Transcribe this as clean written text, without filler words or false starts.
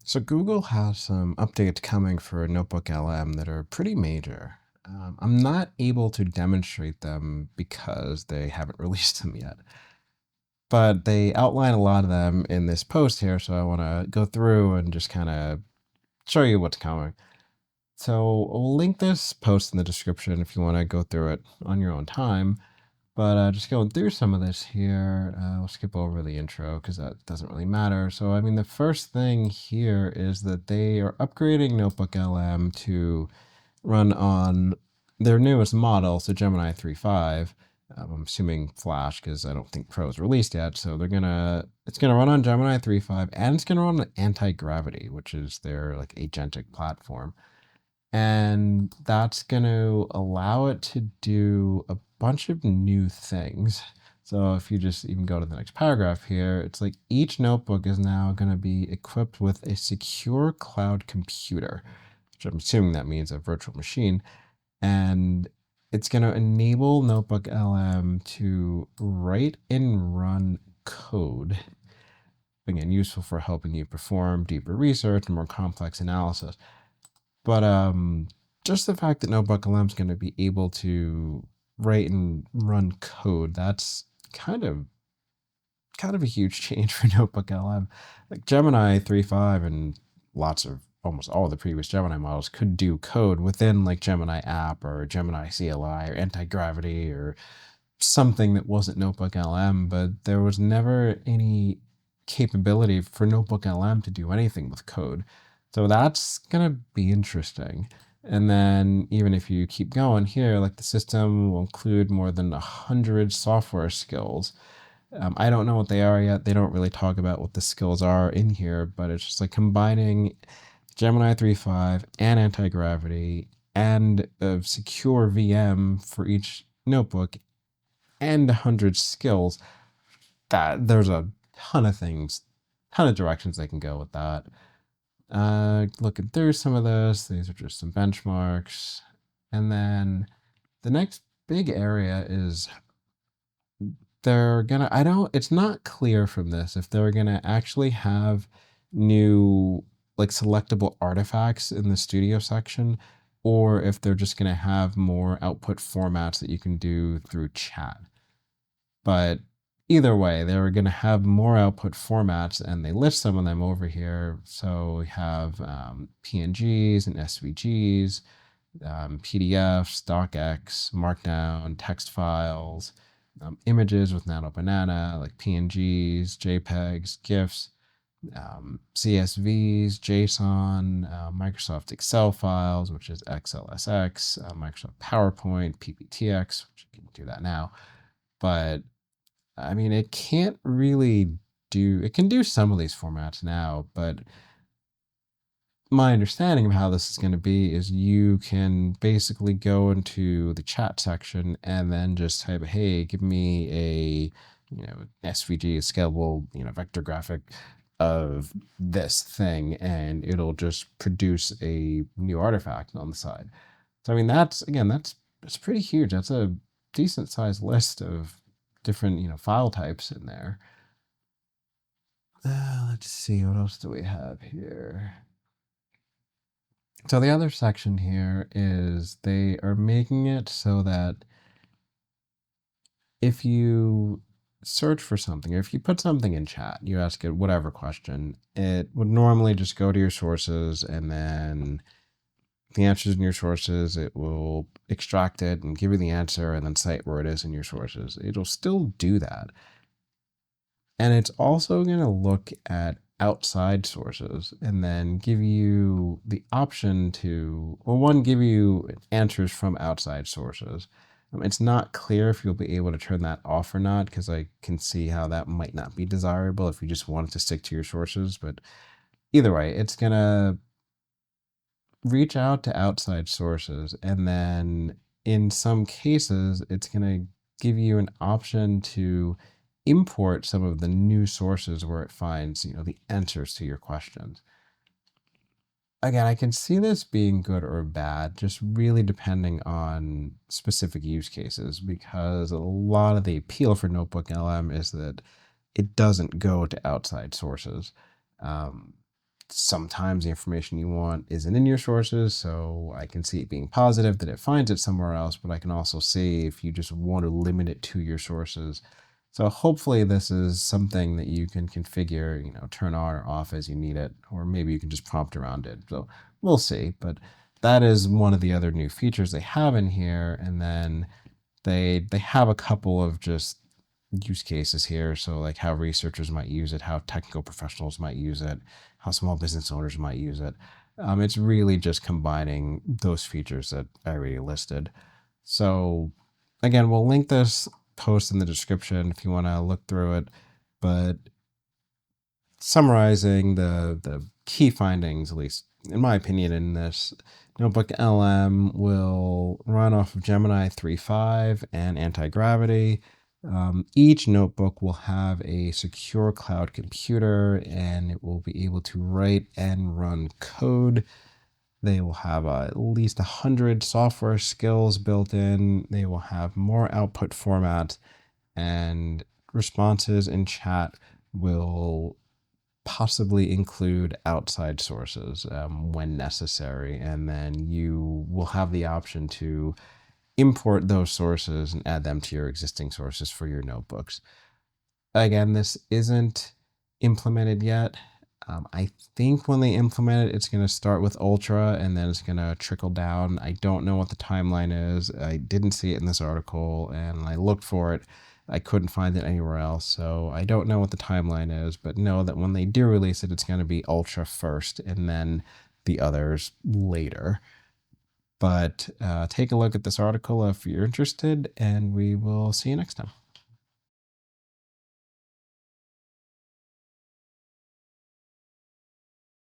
So Google has some updates coming for NotebookLM that are pretty major. I'm not able to demonstrate them because they haven't released them yet, but they outline a lot of them in this post here, so I want to go through and just kind of show you what's coming. So I'll link this post in the description if you want to go through it on your own time. But just going through some of this here, we'll skip over the intro because that doesn't really matter. So, I mean, the first thing here is that they are upgrading NotebookLM to run on their newest model, so Gemini 3.5. I'm assuming Flash because I don't think Pro is released yet. So it's gonna run on Gemini 3.5 and it's gonna run on Antigravity, which is their like agentic platform. And that's going to allow it to do a bunch of new things. So if you just even go to the next paragraph here, it's like each notebook is now going to be equipped with a secure cloud computer, which I'm assuming that means a virtual machine. And it's going to enable NotebookLM to write and run code. Again, useful for helping you perform deeper research and more complex analysis. But just the fact that NotebookLM is going to be able to write and run code, that's kind of a huge change for NotebookLM. Like Gemini 3.5 and almost all of the previous Gemini models could do code within like Gemini app or Gemini CLI or Antigravity or something that wasn't NotebookLM, but there was never any capability for NotebookLM to do anything with code. So that's going to be interesting. And then even if you keep going here, like the system will include more than 100 software skills. I don't know what they are yet. They don't really talk about what the skills are in here, but it's just like combining Gemini 3.5 and Antigravity and a secure VM for each notebook and 100 skills. That there's a ton of directions they can go with that. Looking through some of this, these are just some benchmarks. And then the next big area is it's not clear from this if they're gonna actually have new like selectable artifacts in the studio section, or if they're just gonna have more output formats that you can do through chat. But either way, they're going to have more output formats, and they list some of them over here. So we have PNGs and SVGs, PDFs, DocX, Markdown, text files, images with Nano Banana, like PNGs, JPEGs, GIFs, CSVs, JSON, Microsoft Excel files, which is XLSX, Microsoft PowerPoint, PPTX, which you can do that now. But I mean, it can do some of these formats now, but my understanding of how this is going to be is you can basically go into the chat section and then just type, hey, give me a, SVG, scalable, vector graphic of this thing, and it'll just produce a new artifact on the side. So, I mean, that's pretty huge. That's a decent sized list of different file types in there. Let's see, what else do we have here? So the other section here is they are making it so that if you search for something, or if you put something in chat, you ask it whatever question, it would normally just go to your sources, and then the answers in your sources, it will extract it and give you the answer and then cite where it is in your sources. It'll still do that. And it's also going to look at outside sources and then give you the option to, give you answers from outside sources. It's not clear if you'll be able to turn that off or not, because I can see how that might not be desirable if you just wanted to stick to your sources. But either way, it's going to reach out to outside sources, and then in some cases, it's going to give you an option to import some of the new sources where it finds, the answers to your questions. Again, I can see this being good or bad, just really depending on specific use cases, because a lot of the appeal for NotebookLM is that it doesn't go to outside sources. sometimes the information you want isn't in your sources, so I can see it being positive that it finds it somewhere else, but I can also see if you just want to limit it to your sources. So hopefully this is something that you can configure, turn on or off as you need it, or maybe you can just prompt around it. So we'll see, but that is one of the other new features they have in here. And then they have a couple of just use cases here. So like how researchers might use it, how technical professionals might use it, how small business owners might use it. It's really just combining those features that I already listed. So again, we'll link this post in the description if you want to look through it. But summarizing the key findings, at least in my opinion, in this, NotebookLM will run off of Gemini 3.5 and Antigravity. Each notebook will have a secure cloud computer, and it will be able to write and run code. They will have at least 100 software skills built in. They will have more output formats, and responses in chat will possibly include outside sources when necessary. And then you will have the option to import those sources and add them to your existing sources for your notebooks. Again, this isn't implemented yet. I think when they implement it, it's going to start with Ultra and then it's going to trickle down. I don't know what the timeline is. I didn't see it in this article, and I looked for it. I couldn't find it anywhere else, so I don't know what the timeline is, but know that when they do release it, it's going to be Ultra first and then the others later. But take a look at this article if you're interested, and we will see you next time.